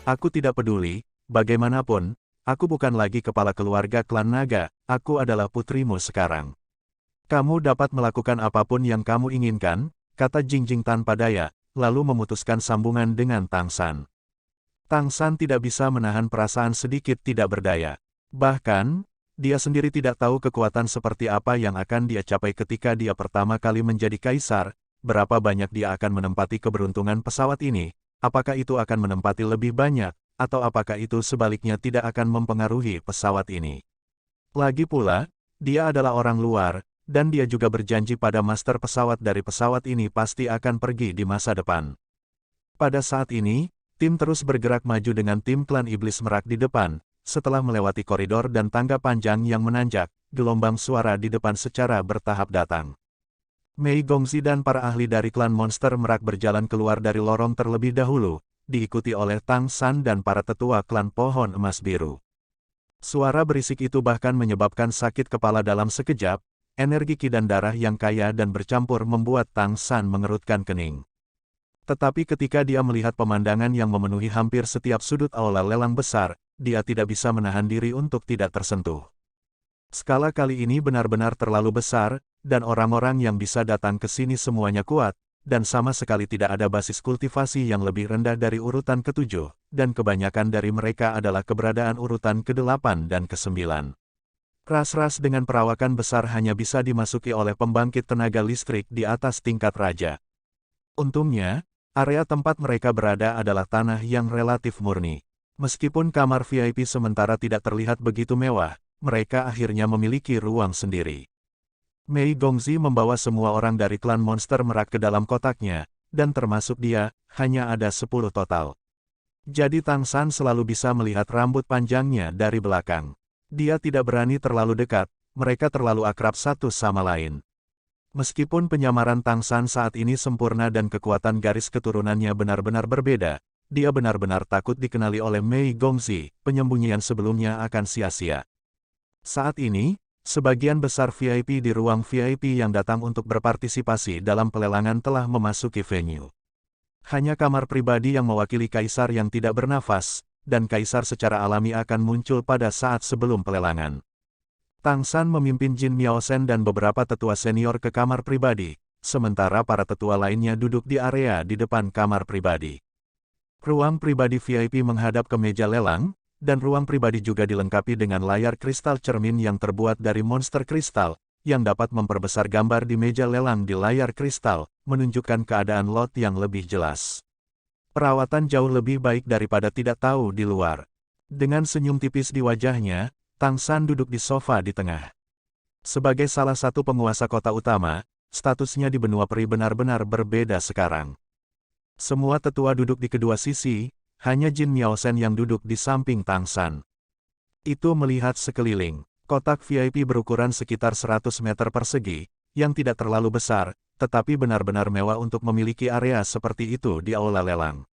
Aku tidak peduli, bagaimanapun, aku bukan lagi kepala keluarga klan naga, aku adalah putrimu sekarang. Kamu dapat melakukan apapun yang kamu inginkan, kata Jingjing tanpa daya, lalu memutuskan sambungan dengan Tang San. Tang San tidak bisa menahan perasaan sedikit tidak berdaya. Bahkan, dia sendiri tidak tahu kekuatan seperti apa yang akan dia capai ketika dia pertama kali menjadi kaisar, berapa banyak dia akan menempati keberuntungan pesawat ini, apakah itu akan menempati lebih banyak, atau apakah itu sebaliknya tidak akan mempengaruhi pesawat ini. Lagi pula, dia adalah orang luar, dan dia juga berjanji pada master pesawat dari pesawat ini pasti akan pergi di masa depan. Pada saat ini, tim terus bergerak maju dengan tim klan iblis merak di depan, setelah melewati koridor dan tangga panjang yang menanjak, gelombang suara di depan secara bertahap datang. Mei Gongzi dan para ahli dari klan monster merak berjalan keluar dari lorong terlebih dahulu, diikuti oleh Tang San dan para tetua klan pohon emas biru. Suara berisik itu bahkan menyebabkan sakit kepala dalam sekejap. Energi ki dan darah yang kaya dan bercampur membuat Tang San mengerutkan kening. Tetapi ketika dia melihat pemandangan yang memenuhi hampir setiap sudut aula lelang besar, dia tidak bisa menahan diri untuk tidak tersentuh. Skala kali ini benar-benar terlalu besar, dan orang-orang yang bisa datang ke sini semuanya kuat, dan sama sekali tidak ada basis kultivasi yang lebih rendah dari urutan ke-7, dan kebanyakan dari mereka adalah keberadaan urutan ke-8 dan ke-9. Ras-ras dengan perawakan besar hanya bisa dimasuki oleh pembangkit tenaga listrik di atas tingkat raja. Untungnya, area tempat mereka berada adalah tanah yang relatif murni. Meskipun kamar VIP sementara tidak terlihat begitu mewah, mereka akhirnya memiliki ruang sendiri. Mei Gongzi membawa semua orang dari klan monster merak ke dalam kotaknya, dan termasuk dia, hanya ada 10 total. Jadi Tang San selalu bisa melihat rambut panjangnya dari belakang. Dia tidak berani terlalu dekat, mereka terlalu akrab satu sama lain. Meskipun penyamaran Tang San saat ini sempurna dan kekuatan garis keturunannya benar-benar berbeda, dia benar-benar takut dikenali oleh Mei Gongzi, penyembunyian sebelumnya akan sia-sia. Saat ini, sebagian besar VIP di ruang VIP yang datang untuk berpartisipasi dalam pelelangan telah memasuki venue. Hanya kamar pribadi yang mewakili kaisar yang tidak bernafas, dan kaisar secara alami akan muncul pada saat sebelum pelelangan. Tang San memimpin Jin Miaosen dan beberapa tetua senior ke kamar pribadi, sementara para tetua lainnya duduk di area di depan kamar pribadi. Ruang pribadi VIP menghadap ke meja lelang, dan ruang pribadi juga dilengkapi dengan layar kristal cermin yang terbuat dari monster kristal, yang dapat memperbesar gambar di meja lelang di layar kristal, menunjukkan keadaan lot yang lebih jelas. Perawatan jauh lebih baik daripada tidak tahu di luar. Dengan senyum tipis di wajahnya, Tang San duduk di sofa di tengah. Sebagai salah satu penguasa kota utama, statusnya di benua peri benar-benar berbeda sekarang. Semua tetua duduk di kedua sisi, hanya Jin Miaosen yang duduk di samping Tang San. Itu melihat sekeliling, kotak VIP berukuran sekitar 100 meter persegi, yang tidak terlalu besar, tetapi benar-benar mewah untuk memiliki area seperti itu di aula lelang.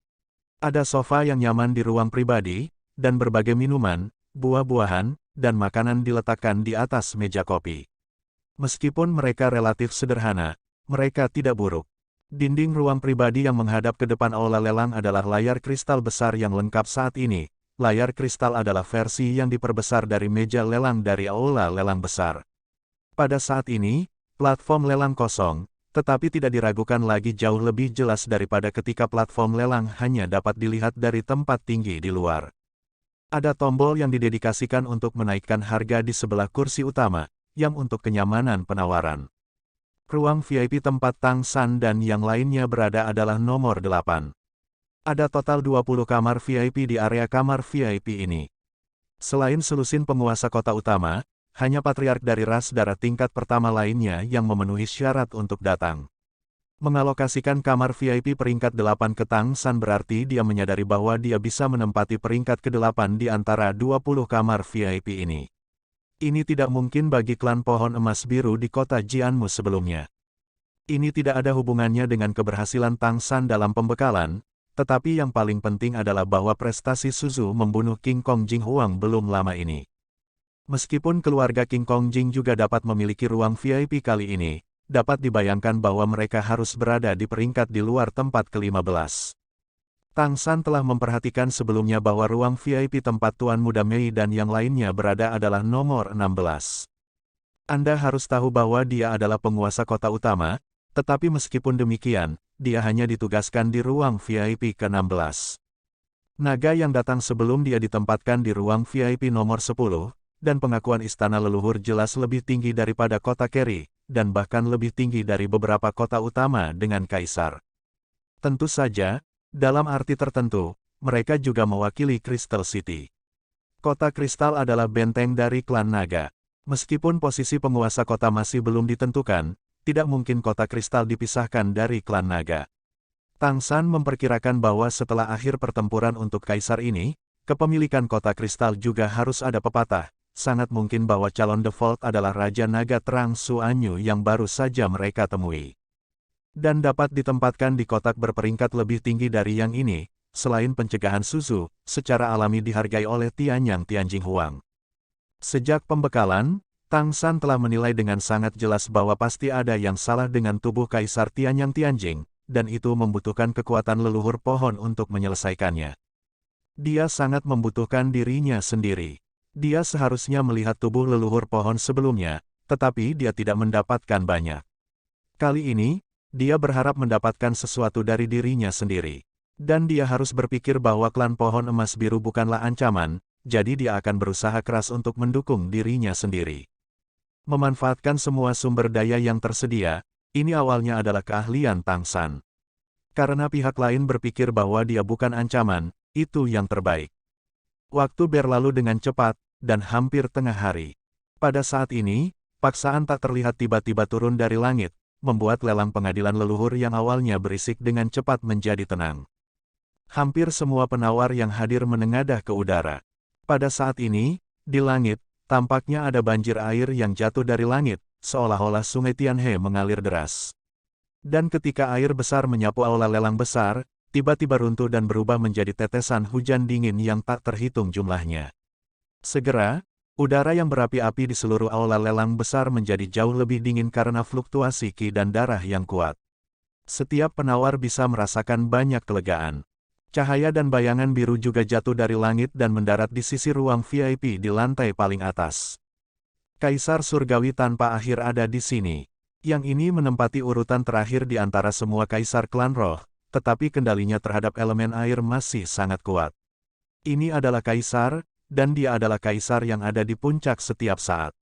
Ada sofa yang nyaman di ruang pribadi, dan berbagai minuman, buah-buahan, dan makanan diletakkan di atas meja kopi. Meskipun mereka relatif sederhana, mereka tidak buruk. Dinding ruang pribadi yang menghadap ke depan aula lelang adalah layar kristal besar yang lengkap saat ini. Layar kristal adalah versi yang diperbesar dari meja lelang dari aula lelang besar. Pada saat ini, platform lelang kosong, tetapi tidak diragukan lagi jauh lebih jelas daripada ketika platform lelang hanya dapat dilihat dari tempat tinggi di luar. Ada tombol yang didedikasikan untuk menaikkan harga di sebelah kursi utama, yang untuk kenyamanan penawaran. Ruang VIP tempat Tang San dan yang lainnya berada adalah nomor 8. Ada total 20 kamar VIP di area kamar VIP ini. Selain selusin penguasa kota utama, hanya patriark dari ras darah tingkat pertama lainnya yang memenuhi syarat untuk datang. Mengalokasikan kamar VIP peringkat 8 ke Tang San berarti dia menyadari bahwa dia bisa menempati peringkat ke-8 di antara 20 kamar VIP ini. Ini tidak mungkin bagi klan pohon emas biru di kota Jianmu sebelumnya. Ini tidak ada hubungannya dengan keberhasilan Tang San dalam pembekalan, tetapi yang paling penting adalah bahwa prestasi Suzu membunuh King Kong Jing Huang belum lama ini. Meskipun keluarga King Kong Jing juga dapat memiliki ruang VIP kali ini, dapat dibayangkan bahwa mereka harus berada di peringkat di luar tempat ke-15. Tang San telah memperhatikan sebelumnya bahwa ruang VIP tempat Tuan Muda Mei dan yang lainnya berada adalah nomor 16. Anda harus tahu bahwa dia adalah penguasa kota utama, tetapi meskipun demikian, dia hanya ditugaskan di ruang VIP ke-16. Naga yang datang sebelum dia ditempatkan di ruang VIP nomor 10, dan pengakuan istana leluhur jelas lebih tinggi daripada kota Kerry, dan bahkan lebih tinggi dari beberapa kota utama dengan kaisar. Tentu saja, dalam arti tertentu, mereka juga mewakili Crystal City. Kota Kristal adalah benteng dari klan naga. Meskipun posisi penguasa kota masih belum ditentukan, tidak mungkin kota Kristal dipisahkan dari klan naga. Tang San memperkirakan bahwa setelah akhir pertempuran untuk kaisar ini, kepemilikan kota Kristal juga harus ada pepatah. Sangat mungkin bahwa calon default adalah Raja Naga Terang Suanyu yang baru saja mereka temui. Dan dapat ditempatkan di kotak berperingkat lebih tinggi dari yang ini, selain pencegahan Suzu, secara alami dihargai oleh Tianyang Tianjing Huang. Sejak pembekalan, Tang San telah menilai dengan sangat jelas bahwa pasti ada yang salah dengan tubuh Kaisar Tianyang Tianjing, dan itu membutuhkan kekuatan leluhur pohon untuk menyelesaikannya. Dia sangat membutuhkan dirinya sendiri. Dia seharusnya melihat tubuh leluhur pohon sebelumnya, tetapi dia tidak mendapatkan banyak. Kali ini, dia berharap mendapatkan sesuatu dari dirinya sendiri. Dan dia harus berpikir bahwa klan pohon emas biru bukanlah ancaman, jadi dia akan berusaha keras untuk mendukung dirinya sendiri. Memanfaatkan semua sumber daya yang tersedia, ini awalnya adalah keahlian Tang San. Karena pihak lain berpikir bahwa dia bukan ancaman, itu yang terbaik. Waktu berlalu dengan cepat, dan hampir tengah hari. Pada saat ini, paksaan tak terlihat tiba-tiba turun dari langit, membuat lelang pengadilan leluhur yang awalnya berisik dengan cepat menjadi tenang. Hampir semua penawar yang hadir menengadah ke udara. Pada saat ini, di langit, tampaknya ada banjir air yang jatuh dari langit, seolah-olah sungai Tianhe mengalir deras. Dan ketika air besar menyapu aula lelang besar, tiba-tiba runtuh dan berubah menjadi tetesan hujan dingin yang tak terhitung jumlahnya. Segera, udara yang berapi-api di seluruh aula lelang besar menjadi jauh lebih dingin karena fluktuasi ki dan darah yang kuat. Setiap penawar bisa merasakan banyak kelegaan. Cahaya dan bayangan biru juga jatuh dari langit dan mendarat di sisi ruang VIP di lantai paling atas. Kaisar Surgawi tanpa akhir ada di sini. Yang ini menempati urutan terakhir di antara semua kaisar klan roh, tetapi kendalinya terhadap elemen air masih sangat kuat. Ini adalah kaisar, dan dia adalah kaisar yang ada di puncak setiap saat.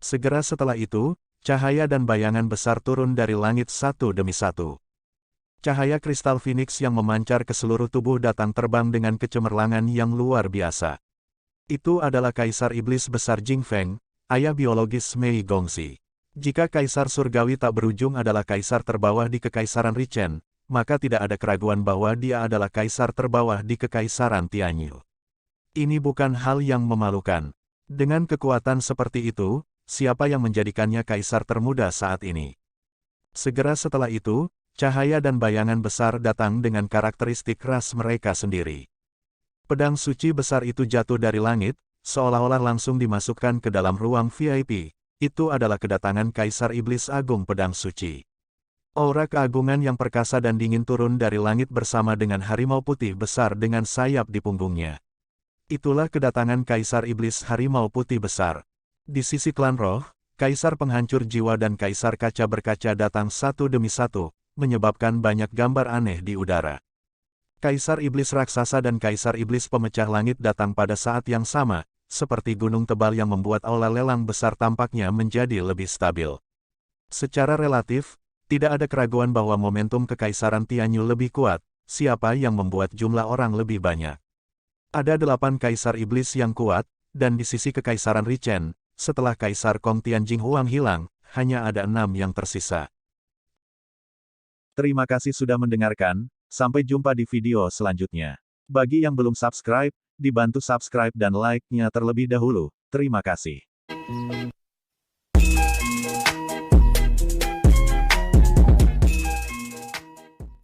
Segera setelah itu, cahaya dan bayangan besar turun dari langit satu demi satu. Cahaya kristal Phoenix yang memancar ke seluruh tubuh datang terbang dengan kecemerlangan yang luar biasa. Itu adalah Kaisar Iblis Besar Jing Feng, ayah biologis Mei Gongxi. Jika Kaisar Surgawi tak berujung adalah kaisar terbawah di Kekaisaran Richen, maka tidak ada keraguan bahwa dia adalah kaisar terbawah di Kekaisaran Tianyu. Ini bukan hal yang memalukan. Dengan kekuatan seperti itu, siapa yang menjadikannya kaisar termuda saat ini? Segera setelah itu, cahaya dan bayangan besar datang dengan karakteristik ras mereka sendiri. Pedang suci besar itu jatuh dari langit, seolah-olah langsung dimasukkan ke dalam ruang VIP. Itu adalah kedatangan Kaisar Iblis Agung Pedang Suci. Aura keagungan yang perkasa dan dingin turun dari langit bersama dengan harimau putih besar dengan sayap di punggungnya. Itulah kedatangan Kaisar Iblis Harimau Putih Besar. Di sisi klan roh, Kaisar Penghancur Jiwa dan Kaisar Kaca Berkaca datang satu demi satu, menyebabkan banyak gambar aneh di udara. Kaisar Iblis Raksasa dan Kaisar Iblis Pemecah Langit datang pada saat yang sama, seperti gunung tebal yang membuat aula lelang besar tampaknya menjadi lebih stabil. Secara relatif, tidak ada keraguan bahwa momentum Kekaisaran Tianyu lebih kuat, siapa yang membuat jumlah orang lebih banyak. Ada 8 Kaisar Iblis yang kuat, dan di sisi Kekaisaran Richen, setelah Kaisar Kong Tianjing Huang hilang, hanya ada 6 yang tersisa. Terima kasih sudah mendengarkan, sampai jumpa di video selanjutnya. Bagi yang belum subscribe, dibantu subscribe dan like-nya terlebih dahulu. Terima kasih.